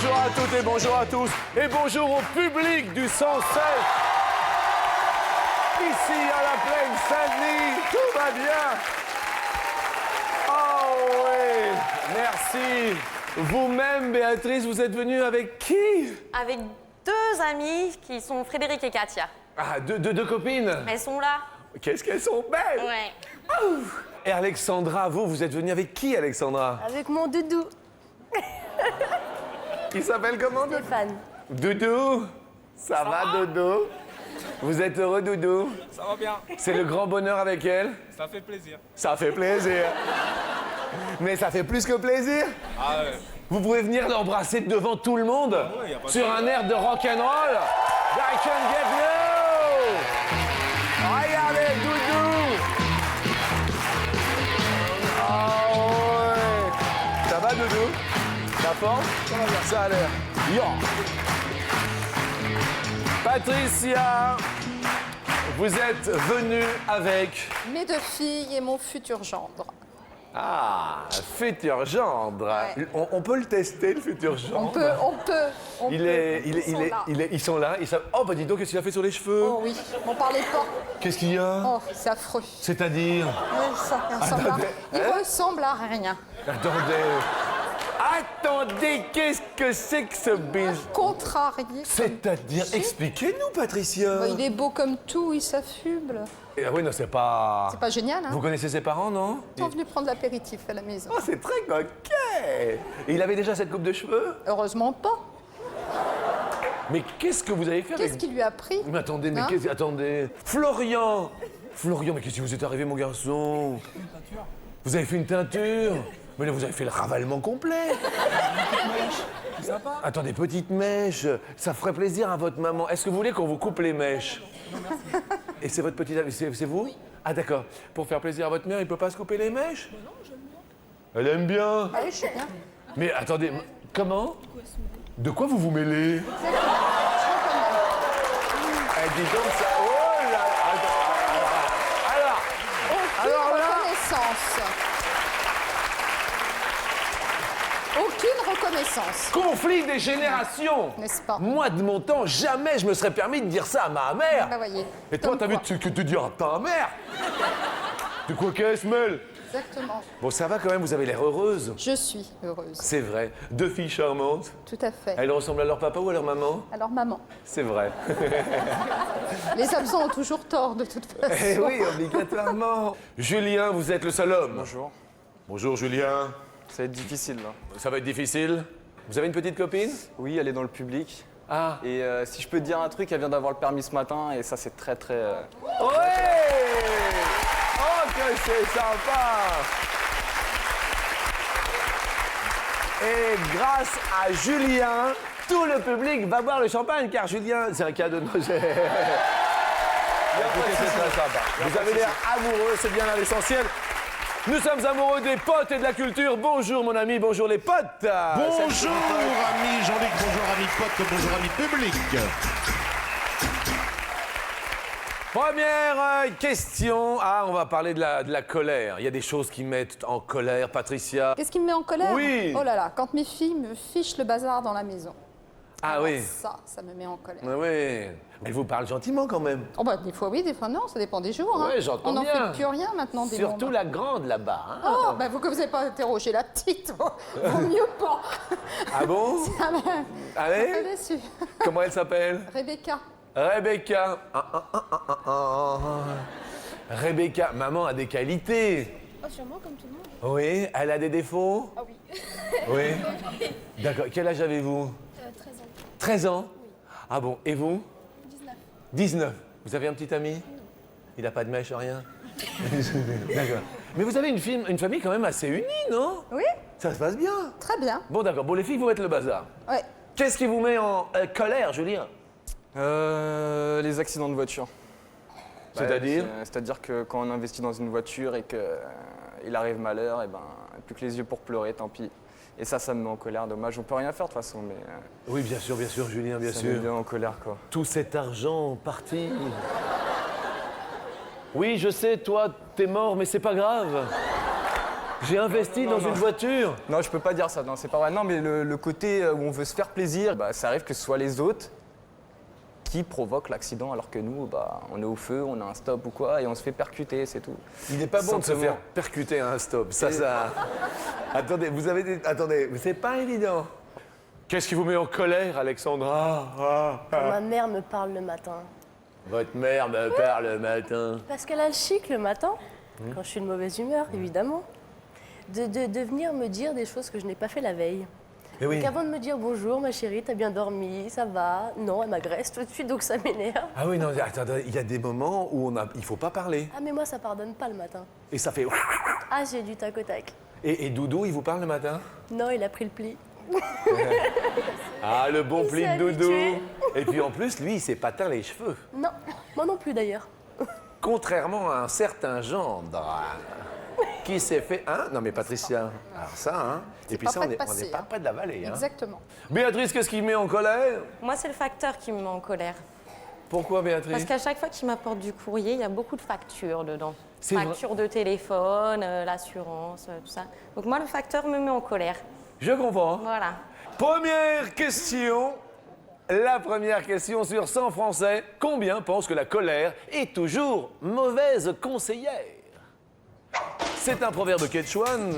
bonjour à toutes et bonjour à tous. Et bonjour au public du 107. Ici à la plaine Saint-Denis, tout va bien. Oh oui, merci. Vous-même, Béatrice, vous êtes venue avec qui? Avec deux amies qui sont Frédéric et Katia. Ah, deux copines. Elles sont là. Qu'est-ce qu'elles sont belles. Ouais. Et Alexandra, vous êtes venue avec qui, Alexandra? Avec mon doudou, Il s'appelle comment? Stéphane. Doudou. Ça va, Doudou? Vous êtes heureux, Doudou? Ça va bien, C'est le grand bonheur avec elle? ça fait plaisir. Ça fait plaisir. Mais ça fait plus que plaisir. Ah ouais. Vous pouvez venir l'embrasser devant tout le monde ouais, y a pas de sur un air de rock'n'roll. I can get you. Regardez, Doudou. Oh ouais. Ça va, Doudou? La forme? Ça a l'air. Yo. Patricia, vous êtes venue avec... mes deux filles et mon futur gendre. Ah, futur gendre. Ouais. On peut le tester, le futur gendre? On peut. Ils sont là. Ils savent... Oh, bah dis donc, qu'est-ce qu'il a fait sur les cheveux? Oh oui, on parlait pas. Qu'est-ce qu'il y a? Oh, c'est affreux. C'est-à-dire? Il ressemble à rien. Attendez, qu'est-ce que c'est que ce bis? Contrarié. C'est-à-dire, expliquez-nous, Patricia. Il est beau comme tout, il s'affuble. Ah oui, non, c'est pas... C'est pas génial, hein? Vous connaissez ses parents, non? Ils sont venus prendre l'apéritif à la maison. Oh, c'est très coquet. Et il avait déjà cette coupe de cheveux? Heureusement pas. Mais qu'est-ce que vous avez fait avec... Qu'est-ce qui lui a pris? Mais attendez, Hein? attendez. Florian, mais qu'est-ce qui vous est arrivé, mon garçon? Une teinture. Vous avez fait une teinture? Mais là, vous avez fait le ravalement complet. C'est sympa. Attendez, petite mèche, ça ferait plaisir à votre maman. Est-ce que vous voulez qu'on vous coupe les mèches? Non, merci. Et c'est votre petite amie, c'est vous? Oui. Ah d'accord. Pour faire plaisir à votre mère, il peut pas se couper les mèches? Non, j'aime bien. Elle aime bien. Allez, je sais bien. Mais attendez, comment? De quoi vous vous mêlez? Eh, dis donc ça... Oh là là. Alors là... Reconnaissance. Aucune reconnaissance. Conflit des générations. N'est-ce pas? Moi, de mon temps, jamais je me serais permis de dire ça à ma mère. Bah, voyez. Et toi, Comme t'as vu quoi. que tu dis à ta mère? De quoi qu'elle se mêle? Exactement. Bon, ça va quand même, vous avez l'air heureuse. Je suis heureuse. C'est vrai. Deux filles charmantes. Tout à fait. Elles ressemblent à leur papa ou à leur maman? Alors, maman, C'est vrai. les absents ont toujours tort, de toute façon. Eh oui, obligatoirement. Julien, vous êtes le seul homme. Bonjour. Bonjour, Julien. Ça va être difficile là. Ça va être difficile. Vous avez une petite copine? Oui, elle est dans le public. Ah. Et si je peux te dire un truc, elle vient d'avoir le permis ce matin et ça c'est très très... Ouais! Oh, que c'est sympa! Et grâce à Julien, tout le public va boire le champagne, car Julien, c'est un cadeau de Noël. Écoutez, c'est très sympa. Vous avez l'air amoureux, c'est bien là l'essentiel. Nous sommes amoureux des potes et de la culture. Bonjour mon ami, bonjour les potes. Bonjour ami Jean-Luc, bonjour ami pote, bonjour ami public. Première question. Ah, on va parler de la colère. Il y a des choses qui mettent en colère, Patricia. Qu'est-ce qui me met en colère? Oui. Oh là là, quand mes filles me fichent le bazar dans la maison. Ah Alors oui. Ça me met en colère. Oui. Elle vous parle gentiment quand même. Oh bah des fois oui, des fois non, ça dépend des jours. Hein. Ouais, j'entends On n'en bien. fait plus rien maintenant des Surtout bombes. la grande là-bas. Hein. Oh, bah vous que vous n'avez pas interrogé la petite, vaut mieux pas. Ah bon? Ah ben, Allez. je suis déçue. Comment elle s'appelle? Rebecca. Rebecca. Rebecca, maman a des qualités. Oh, sûrement, comme tout le monde. Oui, elle a des défauts? Ah oui. Oui. D'accord. Quel âge avez-vous? 13 ans. 13 ans? Ah bon, et vous? 19. 19. Vous avez un petit ami? Non. Il n'a pas de mèche, rien? D'accord. Mais vous avez une famille quand même assez unie, non? Oui, Ça se passe bien. très bien. Bon, d'accord. Bon, les filles, vous mettez le bazar. Ouais. Qu'est-ce qui vous met en colère, Julien? les accidents de voiture. C'est-à-dire? C'est-à-dire que quand on investit dans une voiture et qu'il arrive malheur, et ben, plus que les yeux pour pleurer, tant pis. Et ça me met en colère, dommage. On peut rien faire de toute façon, mais Oui, bien sûr, Julien, bien ça me sûr. met en colère quoi. Tout cet argent parti. Oui, je sais, toi, t'es mort, mais c'est pas grave. J'ai investi dans une voiture. Non, je peux pas dire ça, non, c'est pas vrai. Non, mais le côté où on veut se faire plaisir, bah, ça arrive que ce soit les autres qui provoquent l'accident, alors que nous, bah, on est au feu, on a un stop ou quoi, et on se fait percuter, c'est tout. Il n'est pas bon de se Simplement. faire percuter à un stop. Ça. Attendez, vous avez des... Attendez, c'est pas évident. Qu'est-ce qui vous met en colère, Alexandra? Quand ma mère me parle le matin. Votre mère me parle le matin. Parce qu'elle a le chic le matin, quand je suis de mauvaise humeur, évidemment. De venir me dire des choses que je n'ai pas fait la veille. Mais oui. Donc avant de me dire bonjour ma chérie, t'as bien dormi, ça va? Non, elle m'agresse tout de suite, donc ça m'énerve. Ah oui, non, attendez, il y a des moments où il faut pas parler. Ah mais moi ça pardonne pas le matin. Et ça fait... Ah j'ai du tac au tac. Et Doudou, il vous parle le matin? Non, il a pris le pli. Ah, le bon Il pli s'est de Doudou. habitué. Et puis en plus, lui, il s'est pas teint les cheveux. Non, moi non plus d'ailleurs. Contrairement à un certain gendre qui s'est fait... Hein? Non mais Patricia, alors ça, hein? Et puis pas ça, près on de n'est passer, pas hein. près de la vallée. Hein? Exactement. Béatrice, qu'est-ce qui met en colère? Moi, c'est le facteur qui me met en colère. Pourquoi Béatrice? Parce qu'à chaque fois qu'il m'apporte du courrier, il y a beaucoup de factures dedans. C'est vrai. Factures de téléphone, l'assurance, tout ça. Donc moi, le facteur me met en colère. Je comprends. Voilà. Première question. La première question sur 100 Français. Combien pensent que la colère est toujours mauvaise conseillère? C'est un proverbe quechouan.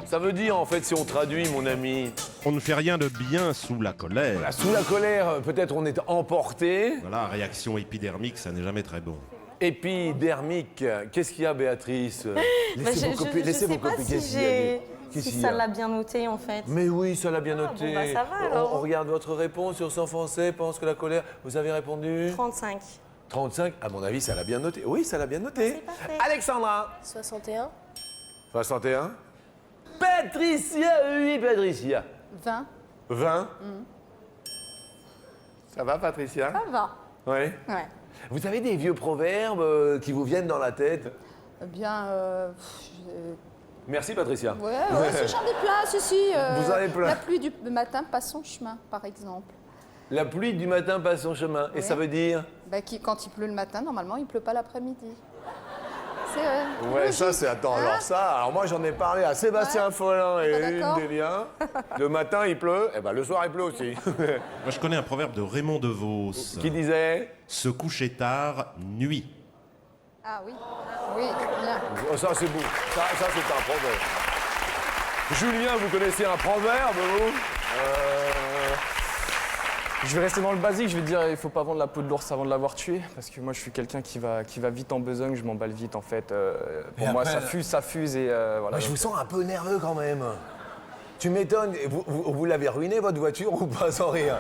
Ça veut dire, en fait, si on traduit, mon ami, On ne fait rien de bien sous la colère. sous la colère, peut-être on est emporté. Voilà, réaction épidermique, ça n'est jamais très bon. Épidermique. Qu'est-ce qu'il y a, Béatrice? Laissez vos copines. je sais pas Qu'est-ce si, qu'il y a? Qu'est-ce si qu'il y ça a? l'a bien noté, en fait. Mais oui, ça l'a bien noté. bon, bah, ça va, alors. On regarde votre réponse sur 100 Français, pense que la colère. Vous avez répondu 35. 35. À mon avis, ça l'a bien noté. Oui, ça l'a bien noté. C'est parfait. Alexandra 61. 61. Patricia, oui, Patricia. 20. 20. Ça va, Patricia? Ça va. Oui. Ouais. Vous avez des vieux proverbes qui vous viennent dans la tête? Eh bien, Merci, Patricia. ouais, si j'en ai plein, si. Vous en avez plein. La pluie du matin passe son chemin, par exemple. La pluie du matin passe son chemin. Et Ouais. ça veut dire? Ben, quand il pleut le matin, normalement, il pleut pas l'après-midi. C'est vrai. Ouais, ça c'est... Attends, Hein? alors ça... Alors moi j'en ai parlé à Sébastien Follin et Pas une d'accord. des liens. Le matin il pleut, et ben le soir il pleut aussi. Moi, je connais un proverbe de Raymond DeVos. Qui disait... Se coucher tard, nuit. Ah oui. Oui, bien. Oh, ça c'est beau. Ça c'est un proverbe. Julien, vous connaissez un proverbe, vous? Je vais rester dans le basique, je vais dire il faut pas vendre la peau de l'ours avant de l'avoir tué, parce que moi je suis quelqu'un qui va vite en besogne, je m'emballe vite en fait. Pour Et moi après, ça fuse et voilà. Moi, je vous sens un peu nerveux quand même. Tu m'étonnes. Et vous l'avez ruiné votre voiture ou pas, sans rire?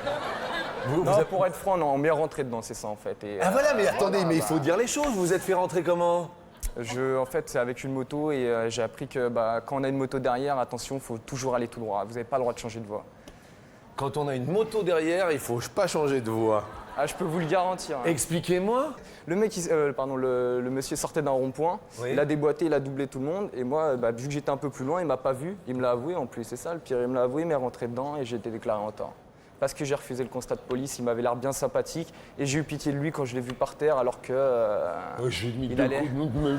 Vous Non, avez- pour être franc, non, on m'est rentré dedans, c'est ça en fait. Et, Ah voilà, mais attendez, voilà, mais il bah, faut dire les choses. Vous vous êtes fait rentrer comment? En fait, c'est avec une moto et j'ai appris que quand on a une moto derrière, attention, il faut toujours aller tout droit. Vous n'avez pas le droit de changer de voie. Quand on a une moto derrière, il faut pas changer de voie. Ah, je peux vous le garantir. Hein. Expliquez-moi. Le mec, le monsieur sortait d'un rond-point, Oui. il a déboîté, il a doublé tout le monde. Et moi, vu que j'étais un peu plus loin, il m'a pas vu. Il me l'a avoué en plus, c'est ça le pire. Il me l'a avoué, il m'est rentré dedans et j'ai été déclaré en tort. Parce que j'ai refusé le constat de police, il m'avait l'air bien sympathique. Et j'ai eu pitié de lui quand je l'ai vu par terre alors que. J'ai mis il deux allait. coups de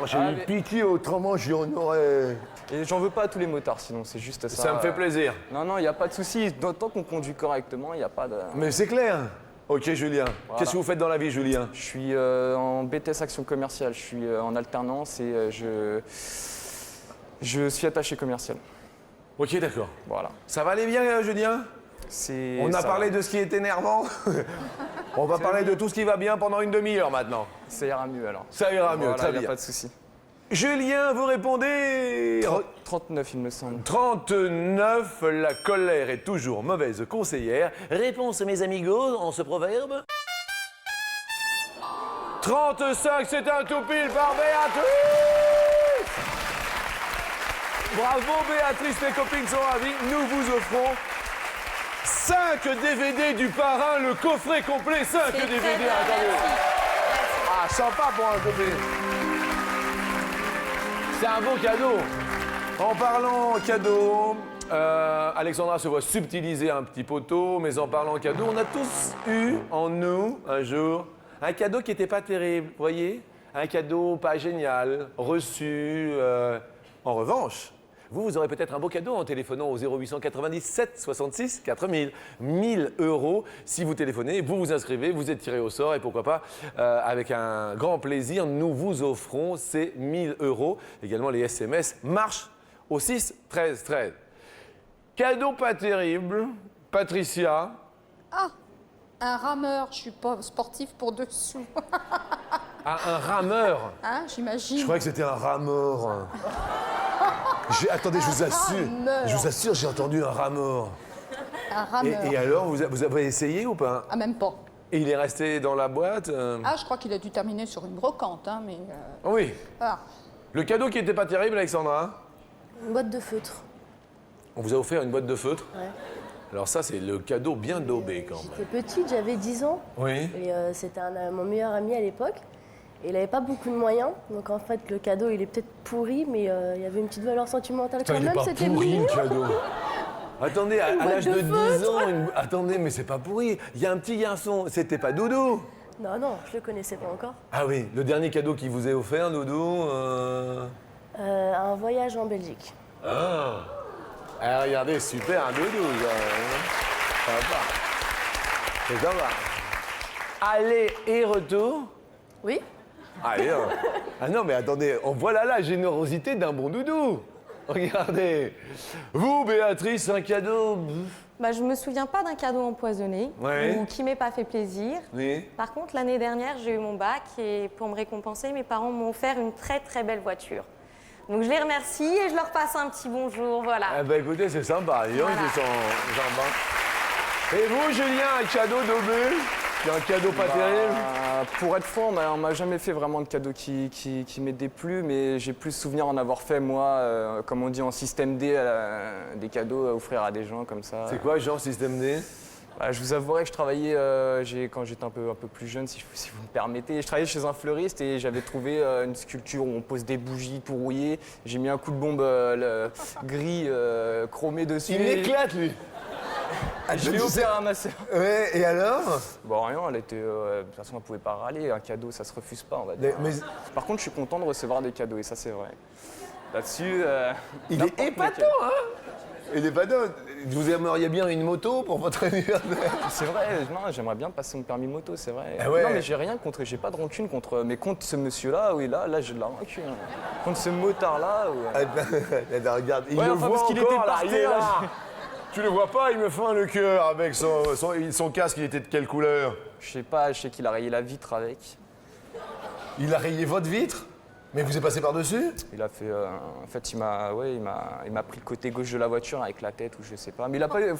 J'ai Ah, eu mais- pitié, autrement j'en aurais... Et j'en veux pas à tous les motards, sinon c'est juste ça. Ça me fait plaisir. Non, non, il n'y a pas de souci. Tant qu'on conduit correctement, il n'y a pas de. Mais c'est clair. Ok, Julien. Voilà. Qu'est-ce que vous faites dans la vie, Julien? Je suis en BTS Action Commerciale, je suis en alternance et je suis attaché commercial. Ok, d'accord. Voilà. Ça va aller bien, Julien? On a parlé de ce qui est énervant. On va parler de tout ce qui va bien pendant une demi-heure maintenant. Ça ira mieux alors. Ça ira mieux, Voilà, très y a bien. pas de souci. Julien, vous répondez... 39, il me semble. 39, la colère est toujours mauvaise conseillère. Réponse, mes amigos, en ce proverbe. 35, c'est un tout pile par Béatrice. Bravo Béatrice, les copines sont ravies. Nous vous offrons 5 DVD du parrain, le coffret complet, 5 DVD. Attendez. Ah, sympa pour un copain. C'est un beau cadeau. En parlant cadeau, Alexandra se voit subtiliser un petit poteau, mais en parlant cadeau, on a tous eu en nous, un jour, un cadeau qui n'était pas terrible, vous voyez? un cadeau pas génial, reçu. En revanche, vous aurez peut-être un beau cadeau en téléphonant au 0897 66 4000. 1000 euros. Si vous téléphonez, vous vous inscrivez, vous êtes tiré au sort et pourquoi pas, avec un grand plaisir, nous vous offrons ces 1000 euros. Également, les SMS marchent au 6 13 13. Cadeau pas terrible, Patricia. Ah, un rameur, je suis pas sportif pour dessous. Ah, un rameur. Hein, j'imagine. Je croyais que c'était un rameur. Attendez, je vous assure, j'ai entendu un rameur. Un rameur. Et alors, vous avez essayé ou pas? Ah, même pas. Et il est resté dans la boîte Ah, je crois qu'il a dû terminer sur une brocante, hein, mais... Oui. Ah, Le cadeau qui n'était pas terrible, Alexandra? Une boîte de feutre. On vous a offert une boîte de feutre? Ouais. Alors ça, c'est le cadeau bien daubé quand même. J'étais petite, j'avais 10 ans. Oui. Et c'était mon meilleur ami à l'époque. Et il n'avait pas beaucoup de moyens. Donc en fait, le cadeau, il est peut-être pourri, mais il y avait une petite valeur sentimentale Putain, quand il est même. pas C'était pourri mignon. le cadeau. Attendez, à boîte l'âge de de 10 ans, attendez, mais c'est pas pourri. Il y a un petit garçon, c'était pas Doudou? Non, non, je le connaissais pas encore. Ah oui, le dernier cadeau qui vous est offert, Doudou Un voyage en Belgique. Ah. Ah, regardez, super, un Doudou. Ça va. C'est ça va. Aller et retour. Oui. Allez, hein. Ah non, mais attendez, voilà la générosité d'un bon Doudou. Regardez. Vous, Béatrice, un cadeau? Bah, je me souviens pas d'un cadeau empoisonné Ouais. ou qui m'ait pas fait plaisir. Oui. Par contre, l'année dernière, j'ai eu mon bac et pour me récompenser, mes parents m'ont offert une très très belle voiture. Donc je les remercie et je leur passe un petit bonjour, voilà. Ah bah écoutez, c'est sympa. Dis donc, Voilà. ils sont sympas. Et vous, Julien, un cadeau daubé? Un cadeau pas terrible? Pour être franc, on m'a jamais fait vraiment de cadeau qui m'ait déplu, mais j'ai plus souvenir en avoir fait, moi, comme on dit en système D, des cadeaux à offrir à des gens comme ça. C'est quoi, genre, système D? Bah, je vous avouerai que je travaillais, quand j'étais un peu plus jeune, si vous me permettez, je travaillais chez un fleuriste et j'avais trouvé une sculpture où on pose des bougies tout rouillées. J'ai mis un coup de bombe gris chromé dessus. Il éclate, lui. Je l'ai offert à ma sœur. Ouais, et alors? Bon, rien, elle était. De toute façon, elle pouvait pas râler. Un cadeau, ça se refuse pas, on va dire. Mais Par contre, je suis content de recevoir des cadeaux, et ça, c'est vrai. Là-dessus. il est épatant, hein? Il est épatant. Vous aimeriez bien une moto pour votre anniversaire? C'est vrai, non, j'aimerais bien passer mon permis moto, c'est vrai. Ah ouais. Non, mais j'ai pas de rancune contre. Mais contre ce monsieur-là, oui, là, j'ai de la rancune. Contre ce motard-là, ouais. Attends, regarde, il Ouais, le enfin, voit parce qu'il encore, était là, par il est terre, là. Tu le vois pas, il me feint le cœur avec son casque, il était de quelle couleur? Je sais pas, je sais qu'il a rayé la vitre avec. Il a rayé votre vitre? Mais vous êtes passé par-dessus? Il a fait. En fait, il m'a pris le côté gauche de la voiture avec la tête ou je sais pas. Mais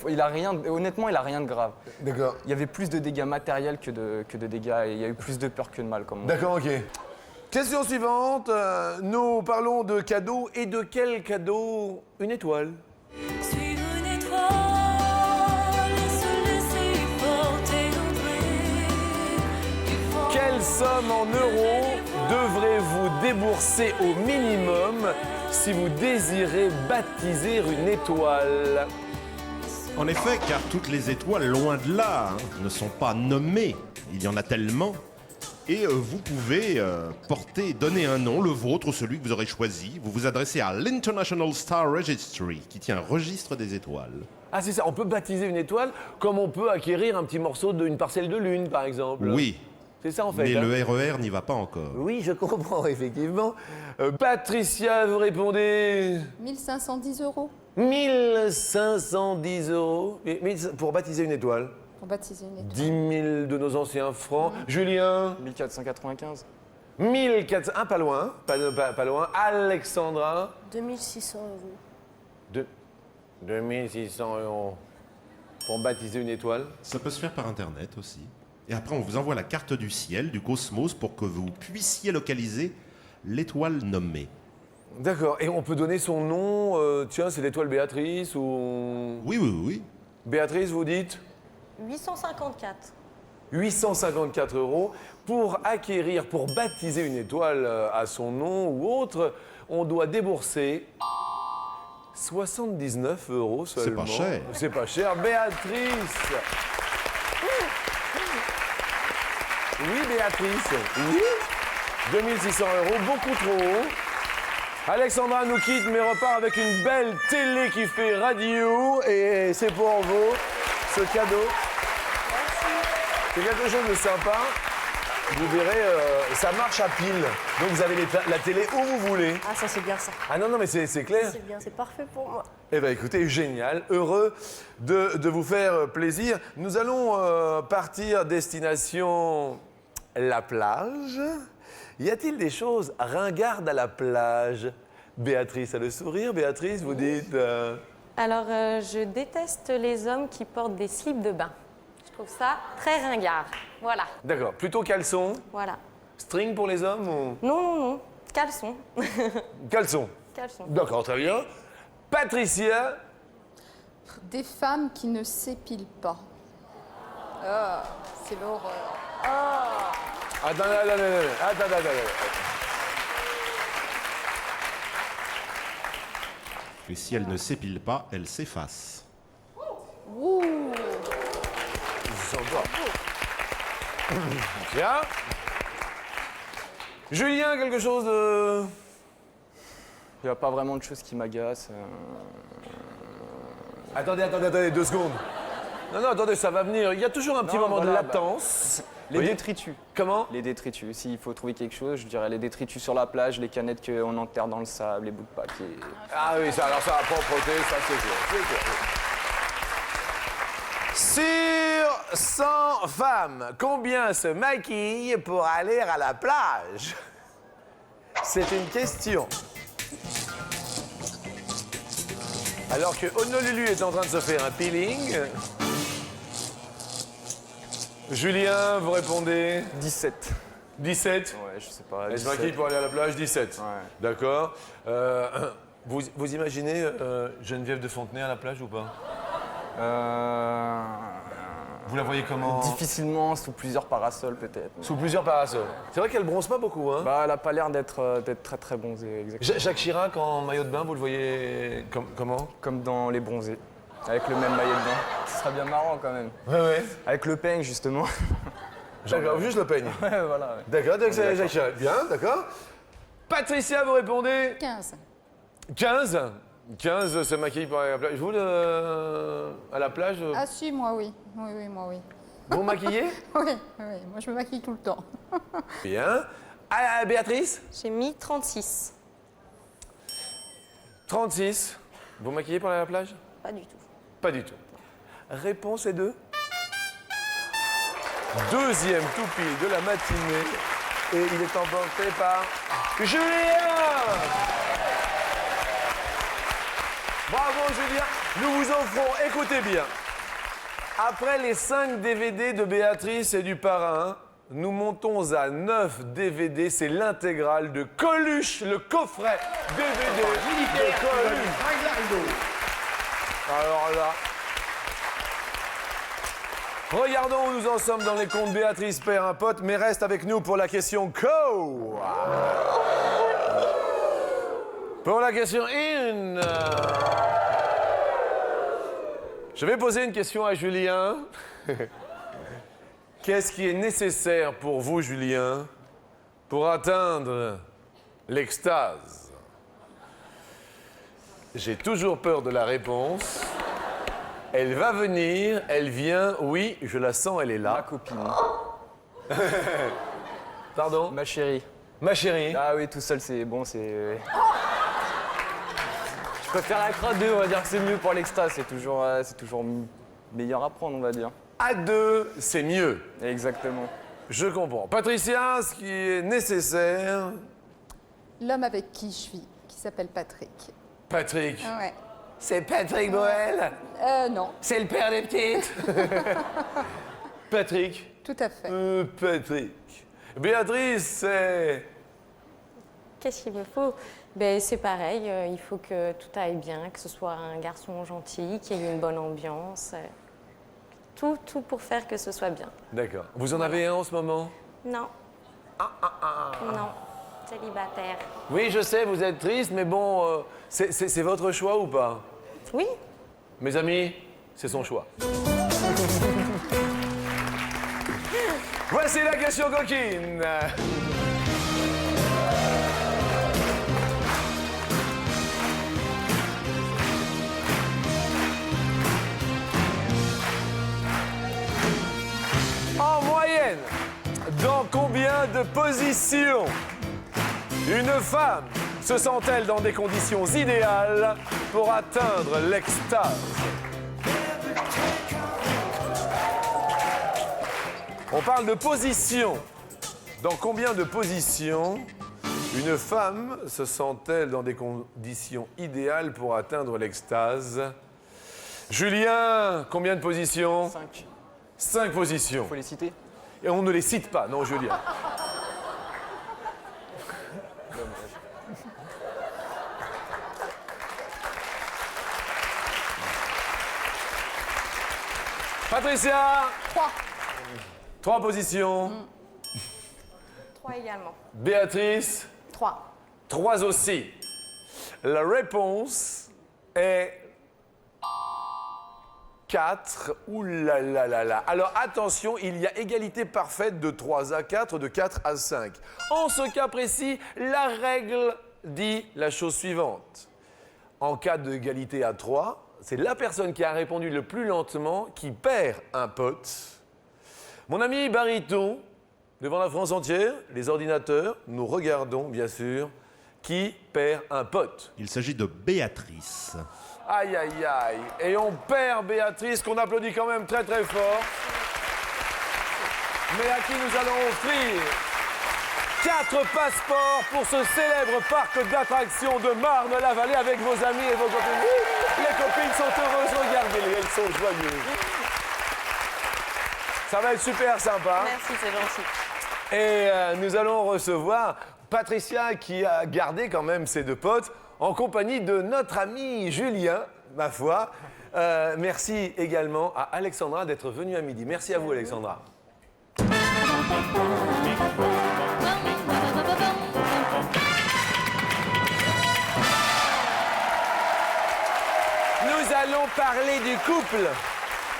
il a rien. Honnêtement, il a rien de grave. D'accord. Il y avait plus de dégâts matériels que de dégâts. Et il y a eu plus de peur que de mal, comme on dit. D'accord, ok. Question suivante. Nous parlons de cadeaux. Et de quel cadeau? Une étoile. Suivre une étoile, se laisser porter au gré. Quelle somme en euros devrez-vous débourser au minimum si vous désirez baptiser une étoile? En effet, car toutes les étoiles, loin de là, ne sont pas nommées. Il y en a tellement. Et vous pouvez donner un nom, le vôtre ou celui que vous aurez choisi. Vous vous adressez à l'International Star Registry, qui tient un registre des étoiles. Ah, c'est ça, on peut baptiser une étoile comme on peut acquérir un petit morceau d'une parcelle de lune, par exemple. Oui, C'est ça, en fait. mais hein. le RER n'y va pas encore. Oui, je comprends, effectivement. Patricia, vous répondez 1510 euros 1510 euros. Pour baptiser une étoile. pour baptiser une étoile. 10 000 de nos anciens francs. Julien 1495. 1400. Ah, pas loin. Pas loin. Alexandra 2600 euros. 2600 euros. Pour baptiser une étoile. Ça peut se faire par Internet aussi. Et après, on vous envoie la carte du ciel, du cosmos, pour que vous puissiez localiser l'étoile nommée. D'accord. Et on peut donner son nom. Tiens, c'est l'étoile Béatrice ou... Oui, oui, oui. Béatrice, vous dites 854. 854 euros. Pour acquérir, pour baptiser une étoile à son nom ou autre, on doit débourser 79 euros seulement. C'est pas cher. C'est pas cher. Béatrice. Oui, Béatrice. Oui. 2600 €, beaucoup trop haut. Alexandra nous quitte mais repart avec une belle télé qui fait radio et c'est pour vous, ce cadeau. C'est quelque chose de sympa. Vous verrez, ça marche à pile. Donc vous avez la télé où vous voulez. Ah, ça, c'est bien ça. Ah non, non, mais c'est clair. C'est bien, c'est parfait pour moi. Eh bien, écoutez, génial. Heureux de vous faire plaisir. Nous allons partir destination la plage. Y a-t-il des choses ringardes à la plage? Béatrice a le sourire. Béatrice, vous dites... Alors, je déteste les hommes qui portent des slips de bain. Je trouve ça très ringard. Voilà, D'accord. Plutôt caleçon. voilà. String pour les hommes ou... Non, non, non. Caleçon. Caleçon. Caleçon. D'accord, très bien. Patricia. Des femmes qui ne s'épilent pas. Ah, c'est l'horreur. Attends. Et si elle ne s'épile pas, elle s'efface. Ouh. Bien. Julien, quelque chose de... Il n'y a pas vraiment de choses qui m'agacent. Attendez, 2 secondes. Non, attendez, ça va venir. Il y a toujours un petit moment de latence. Les Oui. détritus. Comment? Les détritus. S'il faut trouver quelque chose, je dirais les détritus sur la plage, les canettes qu'on enterre dans le sable, les bouts de papier. Ah oui, ça, alors ça, la propreté, ça c'est sûr. Sur 100 femmes, combien se maquillent pour aller à la plage? C'est une question. Alors que Honolulu est en train de se faire un peeling. Julien, vous répondez 17. 17. Ouais, je sais pas. Elle se 17. maquille pour aller à la plage, 17. Ouais. D'accord. Vous imaginez Geneviève de Fontenay à la plage ou pas? Vous la voyez comment? Difficilement, sous plusieurs parasols peut-être. Sous plusieurs parasols. C'est vrai qu'elle bronze pas beaucoup, hein? Bah, elle a pas l'air d'être très très bronzée, exactement. Jacques Chirac en maillot de bain, vous le voyez comment? Comme dans Les Bronzés, avec le même maillot de bain. Ce serait bien marrant quand même. Ouais. Avec le peigne justement. D'accord, juste le peigne. Ouais, voilà. Ouais. D'accord, donc c'est Jacques Chirac. Bien, d'accord. Patricia, vous répondez 15. 15. 15 se maquille pour aller à la plage. Vous, à la plage, Ah si, moi oui. Oui, moi oui. vous maquillez? Oui, moi je me maquille tout le temps. Bien. Ah, Béatrice? J'ai mis 36. 36. Vous maquillez pour aller à la plage? Pas du tout. Pas du tout. Réponse est 2. Deuxième tout pile de la matinée. Et il est emporté par Julien! Bravo Julien. Nous vous offrons, écoutez bien, après les 5 DVD de Béatrice et du parrain, nous montons à 9 DVD, c'est l'intégrale de Coluche, le coffret DVD de Coluche. Alors là, regardons où nous en sommes dans les comptes. Béatrice perd un pote, mais reste avec nous pour la question Co. Pour la question In. Je vais poser une question à Julien. Qu'est-ce qui est nécessaire pour vous, Julien, pour atteindre l'extase? J'ai toujours peur de la réponse. Elle va venir, elle vient, oui, je la sens, elle est Ma là. copine. Pardon? Ma chérie. Ma chérie. Ah oui, tout seul c'est bon, c'est... Je préfère la crotte 2, on va dire que c'est mieux pour l'extase, c'est toujours meilleur à prendre, on va dire. À 2, c'est mieux. Exactement. Je comprends. Patricia, ce qui est nécessaire... L'homme avec qui je vis, qui s'appelle Patrick. Patrick. Ouais. C'est Patrick Boel. Non, C'est le père des petites. Patrick. tout à fait. Patrick. Béatrice, c'est... Qu'est-ce qu'il me faut? Ben, c'est pareil, il faut que tout aille bien, que ce soit un garçon gentil, qu'il y ait une bonne ambiance. Tout pour faire que ce soit bien. D'accord. Vous en avez un en ce moment? Non. Non. Célibataire. Oui, je sais, vous êtes triste, mais bon, c'est votre choix ou pas? Oui. Mes amis, c'est son choix. Voici la question coquine. Julienne, dans combien de positions une femme se sent-elle dans des conditions idéales pour atteindre l'extase? On parle de position. Dans combien de positions une femme se sent-elle dans des conditions idéales pour atteindre l'extase? Julien, combien de positions? 5. 5 positions. Faut les citer? Et on ne les cite pas, non, Julien. Patricia, 3. 3 positions. 3 également. Béatrice, 3. 3 aussi. La réponse est 4. Ouh là là là là. Alors attention, il y a égalité parfaite de 3 à 4, de 4 à 5. En ce cas précis, la règle dit la chose suivante. En cas d'égalité à 3, c'est la personne qui a répondu le plus lentement qui perd un pote. Mon ami Bariton, devant la France entière, les ordinateurs, nous regardons bien sûr qui perd un pote. Il s'agit de Béatrice. Aïe, aïe, aïe. Et on perd Béatrice, qu'on applaudit quand même très, très fort. Mais à qui nous allons offrir 4 passeports pour ce célèbre parc d'attractions de Marne-la-Vallée avec vos amis et vos copines. Les copines sont heureuses, regardez-les, elles sont joyeuses. Ça va être super sympa. Merci, c'est gentil. Et nous allons recevoir Patricia qui a gardé quand même ses 2 potes en compagnie de notre ami Julien, ma foi. Merci également à Alexandra d'être venue à midi. Merci à vous, Alexandra. Nous allons parler du couple.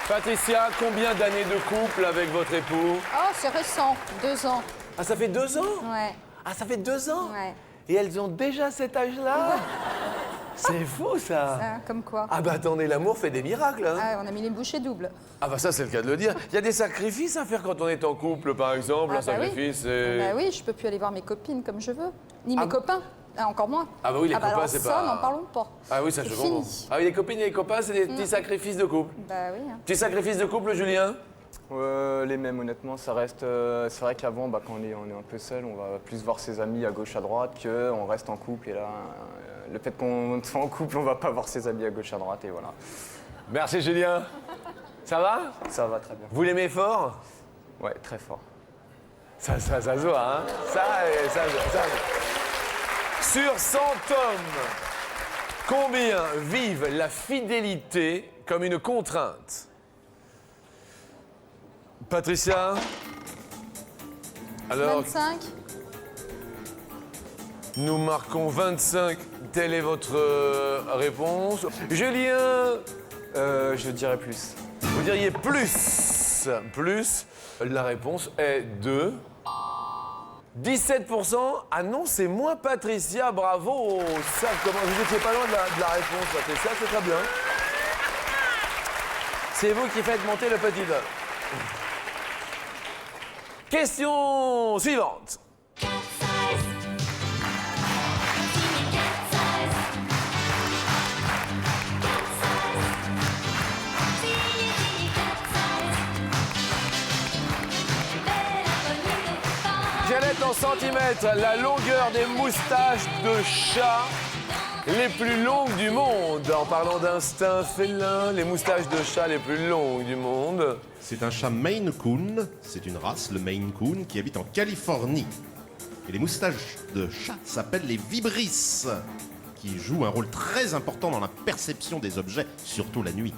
Patricia, combien d'années de couple avec votre époux? Oh, c'est récent. 2 ans. Ah, ça fait 2 ans? Ouais. Ah, ça fait 2 ans? Ouais. Et elles ont déjà cet âge-là? C'est fou, ça. Ah, comme quoi? Ah bah attendez, l'amour fait des miracles, hein. Ah, on a mis les bouchées doubles. Ah bah ça, c'est le cas de le dire. Il y a des sacrifices à faire quand on est en couple, par exemple. Ah, Un sacrifice, c'est... Bah oui, je peux plus aller voir mes copines comme je veux. Ni mes copains. Ah, encore moins. Ah bah oui, les copains, alors c'est ça, pas... n'en parlons pas. Ah oui, ça, je C'est comprends. fini. Ah oui, les copines et les copains, c'est des petits sacrifices de couple. Bah oui. Hein. Petits sacrifices de couple, Julien? Les mêmes, honnêtement, ça reste. C'est vrai qu'avant, quand on est un peu seul, on va plus voir ses amis à gauche, à droite, qu'on reste en couple. Et là, le fait qu'on soit en couple, on va pas voir ses amis à gauche, à droite, et voilà. Merci, Julien. Ça va? Ça va très bien. Vous l'aimez fort? Ouais, très fort. Ça se voit, hein? Ça. Sur 100 hommes, combien vivent la fidélité comme une contrainte? Patricia? Alors, 25. nous marquons 25. Telle est votre réponse. Julien? Je dirais plus. Vous diriez plus. Plus. La réponse est de 17%. Ah non, c'est moins Patricia, bravo. Ça, comment, vous étiez pas loin de la réponse, Patricia, c'est très bien. C'est vous qui faites monter le petit doigt. Question suivante. Quelle est en centimètres la longueur des moustaches de chat les plus longues du monde? En parlant d'instinct félin, les moustaches de chat les plus longues du monde. C'est un chat Maine Coon, c'est une race, le Maine Coon, qui habite en Californie. Et les moustaches de chat s'appellent les vibrisses, qui jouent un rôle très important dans la perception des objets, surtout la nuit.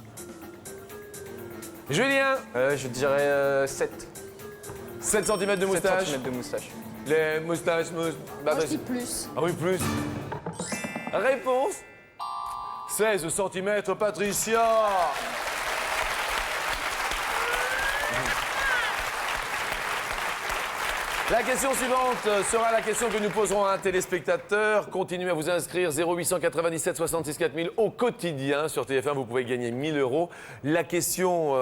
Julien, Je dirais 7. 7 cm de 7 moustache. cm de moustache. Les moustaches, Moi, je dis plus. Ah oui, plus. Réponse 16 cm, Patricia. La question suivante sera la question que nous poserons à un téléspectateur. Continuez à vous inscrire 0897 66 4000 au quotidien sur TF1. Vous pouvez gagner 1000 €. La question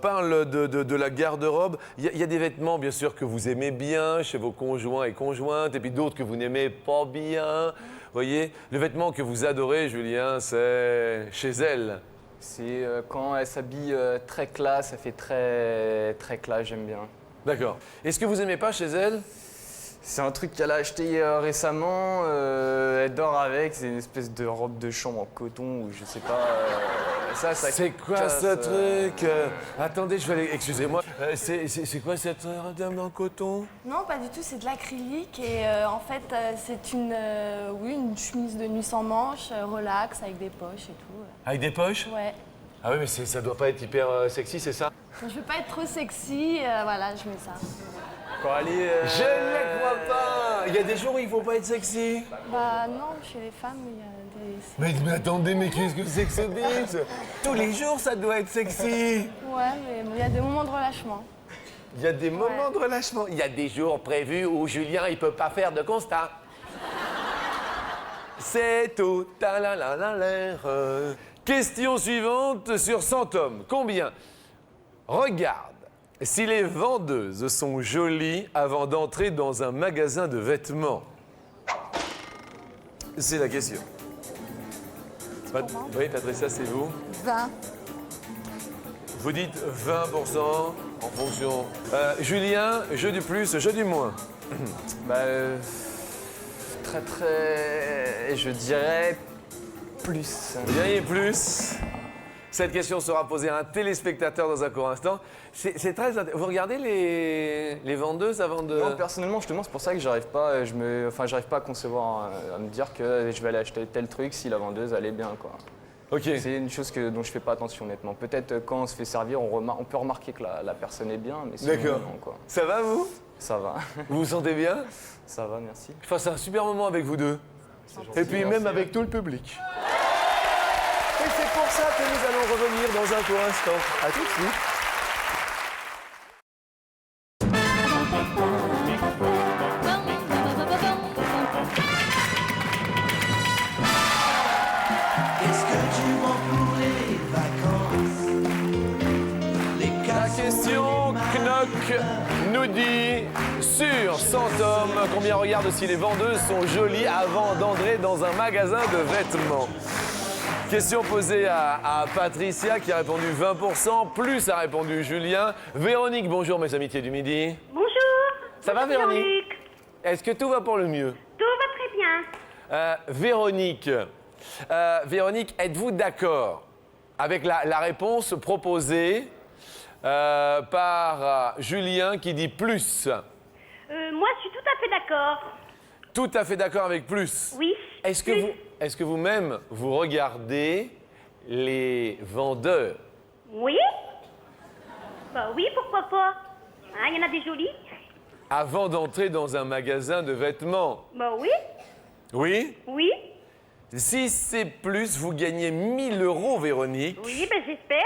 parle de la garde-robe. Il y a des vêtements, bien sûr, que vous aimez bien chez vos conjoints et conjointes, et puis d'autres que vous n'aimez pas bien. Voyez, le vêtement que vous adorez, Julien, c'est chez elle. C'est quand elle s'habille très classe, elle fait très classe, j'aime bien. D'accord. Est-ce que vous aimez pas chez elle? C'est un truc qu'elle a acheté récemment, elle dort avec, c'est une espèce de robe de chambre en coton ou je sais pas. Ça c'est quoi casse, ce truc Attendez, je vais aller. Excusez-moi. C'est quoi cette robe en coton? Non, pas du tout, c'est de l'acrylique et en fait, c'est une chemise de nuit sans manches, relax, avec des poches et tout. Avec des poches? Ouais. Ah oui, mais ça doit pas être hyper sexy, c'est ça? Je veux pas être trop sexy, voilà, je mets ça. Quand elle est, Je ne les crois pas. Il y a des jours où il faut pas être sexy. Bah non, chez les femmes, il y a des... Mais attendez, mais qu'est-ce que c'est que ce bise? Tous les jours, ça doit être sexy. Ouais, mais il y a des moments de relâchement. Il y a des moments de relâchement. Il y a des jours prévus où Julien, il peut pas faire de constat. C'est tout. Ta-la-la-la-l'air. Question suivante sur 100 hommes. Combien? Regarde si les vendeuses sont jolies avant d'entrer dans un magasin de vêtements. C'est la question. Oui, Patricia, c'est vous? 20. Vous dites 20% en fonction. Julien, jeu du plus, jeu du moins. je dirais plus. Vous diriez plus. Cette question sera posée à un téléspectateur dans un court instant. C'est très intéressant. Vous regardez les vendeuses avant de... Non, personnellement, justement, c'est pour ça que j'arrive pas, j'arrive pas à concevoir, à me dire que je vais aller acheter tel truc si la vendeuse elle est bien, quoi. Ok. C'est une chose dont je fais pas attention, honnêtement. Peut-être quand on se fait servir, on peut remarquer que la personne est bien, mais sinon, D'accord. non, quoi. Ça va, vous? Ça va. Vous vous sentez bien? Ça va, merci. Je passe un super moment avec vous deux. Et puis même avec tout le public. Et c'est pour ça que nous allons revenir dans un court instant. À tout de suite. La question Knock nous dit sur 100 hommes combien regarde si les vendeuses sont jolies avant d'entrer dans un magasin de vêtements. Question posée à Patricia qui a répondu 20%, plus a répondu Julien. Véronique, bonjour mes amitiés du midi. Bonjour. Ça va Véronique? Jean-Luc. Est-ce que tout va pour le mieux? Tout va très bien. Véronique, êtes-vous d'accord avec la réponse proposée par Julien qui dit plus? Moi, je suis tout à fait d'accord. Tout à fait d'accord avec plus? Oui. Est-ce que vous-même, vous regardez les vendeurs? Oui. Bah oui, pourquoi pas. Hein, il y en a des jolis. Avant d'entrer dans un magasin de vêtements? Bah oui. Oui? Oui. Si c'est plus, vous gagnez 1000 €, Véronique. Oui, ben j'espère.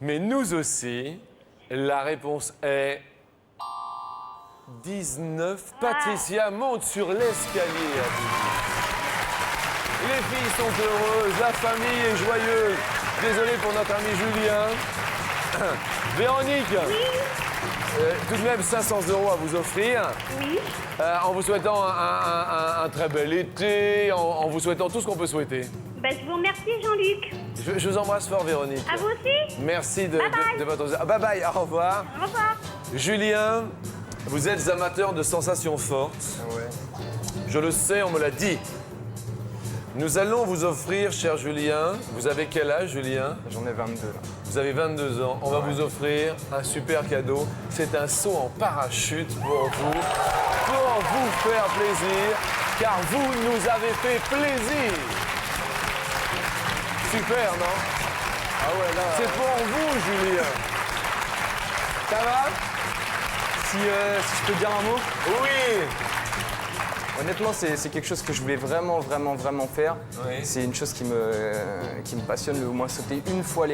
Mais nous aussi, la réponse est 19. Patricia monte sur l'escalier. Les filles sont heureuses, la famille est joyeuse. Désolé pour notre ami Julien. Véronique, tout de même 500 € à vous offrir. Oui. En vous souhaitant un très bel été, en vous souhaitant tout ce qu'on peut souhaiter. Ben je vous remercie, Jean-Luc. Je vous embrasse fort, Véronique. À vous aussi. Merci de Bye bye. votre... Bye bye, au revoir. Au revoir. Julien, vous êtes amateur de sensations fortes. Ouais. Je le sais, on me l'a dit. Nous allons vous offrir, cher Julien, vous avez quel âge, Julien? J'en ai 22 là. Vous avez 22 ans. On va vous offrir un super cadeau. C'est un saut en parachute pour vous faire plaisir, car vous nous avez fait plaisir. Super, non? Ah ouais, là. C'est pour vous, Julien. Ça va? Si je peux dire un mot? Oui. Honnêtement, c'est quelque chose que je voulais vraiment faire. Oui. C'est une chose qui me passionne, au moins sauter une fois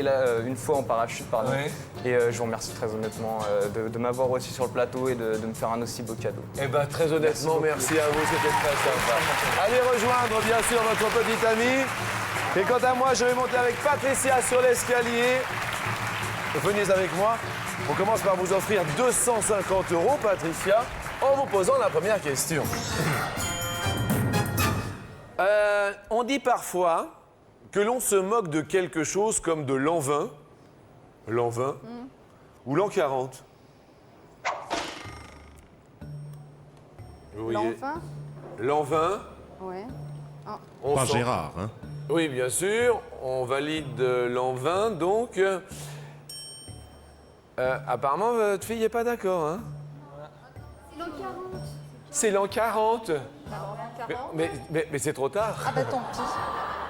en parachute, pardon. Oui. Et je vous remercie très honnêtement de m'avoir reçu sur le plateau et de me faire un aussi beau cadeau. Eh bien, très honnêtement, merci à vous, c'était très sympa. Allez rejoindre, bien sûr, notre petite amie. Et quant à moi, je vais monter avec Patricia sur l'escalier. Venez avec moi. On commence par vous offrir 250 €, Patricia, en vous posant la première question. On dit parfois que l'on se moque de quelque chose comme de l'an 20, ou l'an 40. Vous voyez, L'enfant? l'an 20, Ouais. on Pas sent- Gérard, hein. Oui, bien sûr, on valide l'an 20, donc... apparemment, votre fille n'est pas d'accord, hein? C'est l'an 40. Mais c'est trop tard. Ah bah tant pis.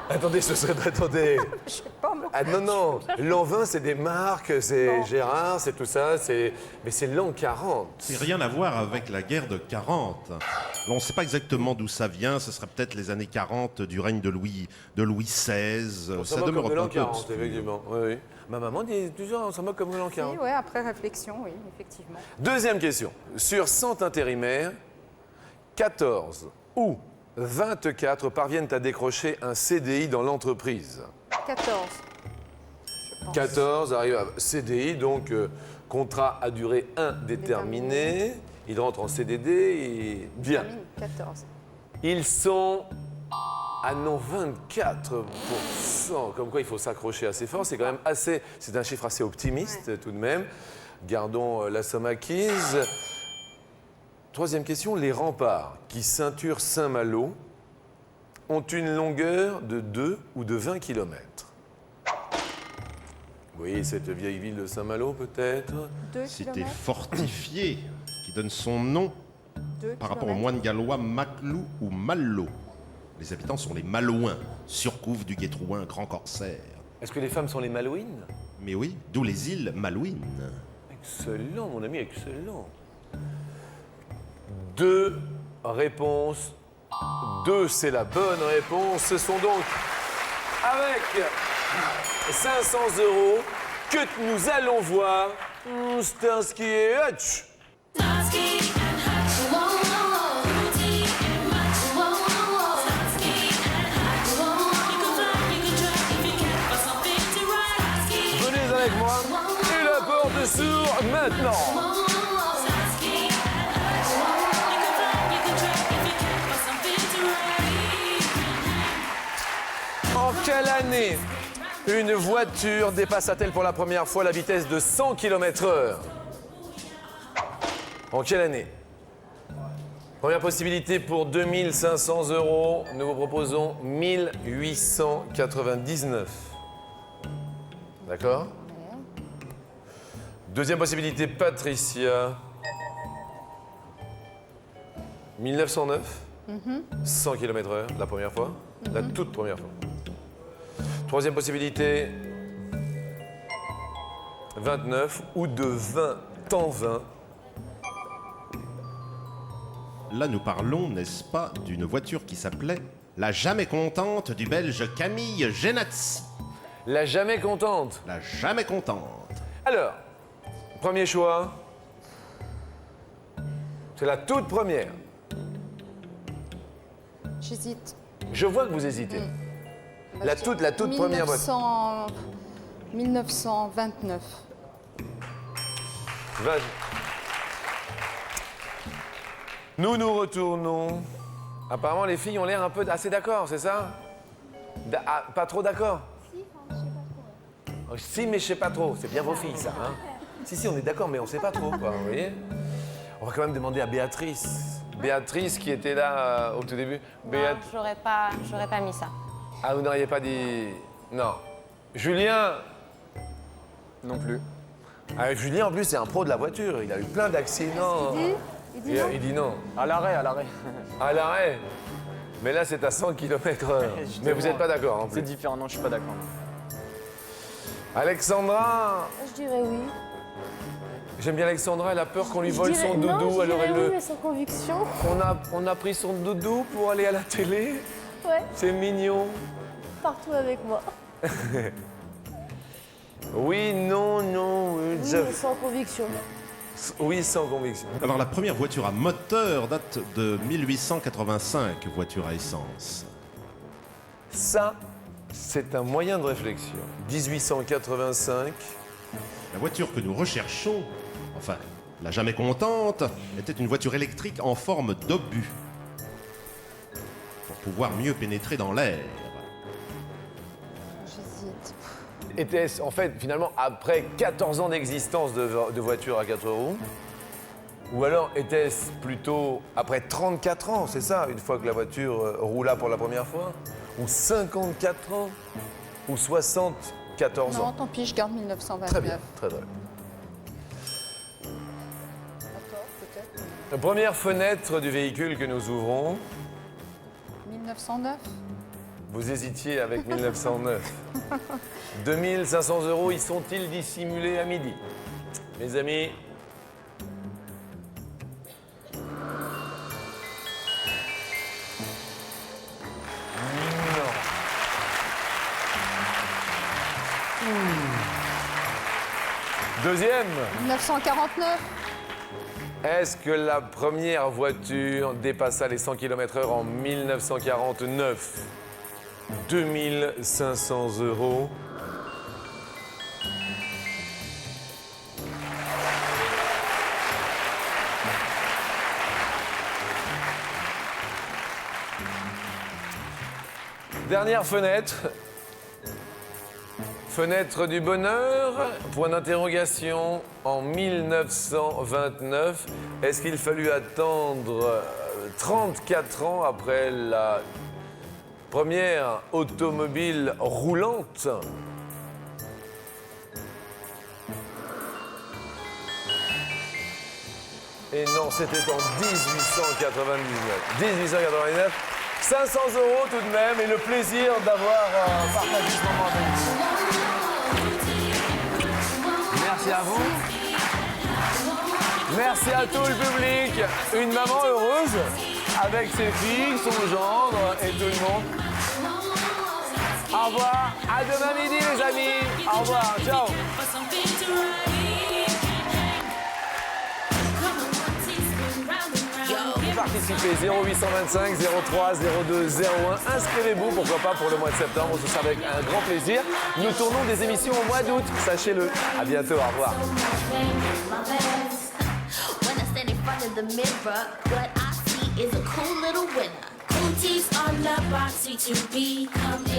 Attendez, ce serait... Attendez. Je sais pas, moi. Ah non, l'an 20, c'est des marques, c'est Gérard, c'est tout ça, mais c'est l'an 40. C'est rien à voir avec la guerre de 40. On ne sait pas exactement d'où ça vient, ce serait peut-être les années 40 du règne de Louis XVI. On s'en Ça moque demeure comme de un l'an peu 40, obscur. effectivement. Oui, oui. Ma maman dit toujours, on s'en moque comme de l'an 40. Oui, ouais, après réflexion, oui, effectivement. Deuxième question. Sur 100 intérimaires, 14 ou 24 parviennent à décrocher un CDI dans l'entreprise. 14. Je pense. 14 arrivent à CDI, donc contrat à durée indéterminée. Ils rentrent en CDD et bien. 14. Ils sont à non 24%. Comme quoi il faut s'accrocher assez fort. C'est quand même assez. C'est un chiffre assez optimiste tout de même. Gardons la somme acquise. Troisième question. Les remparts qui ceinturent Saint-Malo ont une longueur de 2 ou de 20 km. Vous voyez cette vieille ville de Saint-Malo peut-être? 2 C'était km. fortifié, qui donne son nom 2 par rapport aux moines gallois Maclou ou Malo. Les habitants sont les Malouins, surcouf du Guétrouin, grand corsaire. Est-ce que les femmes sont les Malouines? Mais oui, d'où les îles Malouines. Excellent, mon ami, excellent. 2 réponses. 2, c'est la bonne réponse. Ce sont donc avec 500 € que nous allons voir Starsky et Hutch. Venez avec moi et la porte s'ouvre maintenant. En quelle année une voiture dépasse-t-elle pour la première fois la vitesse de 100 km/h? En quelle année? Première possibilité pour 2500 €. Nous vous proposons 1899. D'accord? Deuxième possibilité, Patricia. 1909. 100 km/h, la première fois. La toute première fois. Troisième possibilité, 29 ou de 20 temps 20. Là, nous parlons, n'est-ce pas, d'une voiture qui s'appelait la jamais contente du Belge Camille Genazzi. La jamais contente. La jamais contente. Alors, premier choix. C'est la toute première. J'hésite. Je vois que vous hésitez. La toute première voiture. 1929. Nous nous retournons. Apparemment, les filles ont l'air un peu assez d'accord, c'est ça? Pas trop d'accord? Si, mais je sais pas trop. C'est bien vos filles, ça. Hein? Si, on est d'accord, mais on sait pas trop, quoi, vous voyez? On va quand même demander à Béatrice. Béatrice qui était là au tout début. Non, j'aurais pas mis ça. Ah, vous n'auriez pas dit... Non. Julien? Non plus. Ah, Julien, en plus, c'est un pro de la voiture. Il a eu plein d'accidents. Il dit non. Il dit non. À l'arrêt, à l'arrêt. À l'arrêt. Mais là, c'est à 100 km/h. Mais vous n'êtes pas d'accord, en C'est plus. différent, non, je suis pas d'accord. Alexandra? Je dirais oui. J'aime bien Alexandra, elle a peur qu'on lui Je vole dirais- son non, doudou, je alors dirais elle oui, le... mais sans conviction. On a pris son doudou pour aller à la télé. Ouais, C'est mignon. partout avec moi. Oui, non, non. Oui, mais sans conviction. Oui, sans conviction. Alors la première voiture à moteur date de 1885, voiture à essence. Ça, c'est un moyen de réflexion. 1885. La voiture que nous recherchons, enfin, la jamais contente, était une voiture électrique en forme d'obus. Pour pouvoir mieux pénétrer dans l'air. J'hésite. Était-ce, en fait, finalement, après 14 ans d'existence de voitures à 4 roues? Ou alors était-ce plutôt après 34 ans, c'est ça, une fois que la voiture roula pour la première fois? Ou 54 ans? Ou 74 Non, ans? tant pis, je garde 1929. Très bien, très bien. D'accord, peut-être. La première fenêtre du véhicule que nous ouvrons, 1909. vous hésitiez avec 1909. 2500 €, y sont-ils dissimulés à midi? Mes amis, deuxième, 1949. est-ce que la première voiture dépassa les 100 km/h en 1949? 2500 €. Dernière fenêtre. Fenêtre du bonheur, point d'interrogation, en 1929. Est-ce qu'il fallut attendre 34 ans après la première automobile roulante? Et non, c'était en 1899. 1899, 500 € tout de même, et le plaisir d'avoir partagé ce moment avec vous. Merci à vous. Merci à tout le public. Une maman heureuse avec ses filles, son gendre et tout le monde. Au revoir. À demain midi, les amis. Au revoir. Ciao. Vous participez 0825 03 02 01. Inscrivez-vous, pourquoi pas, pour le mois de septembre. Ce sera avec un grand plaisir. Nous tournons des émissions au mois d'août, sachez-le. À bientôt, au revoir. When I stand in front of the mirror, what I see is a cool little winner. Booties on the boxy to be, come in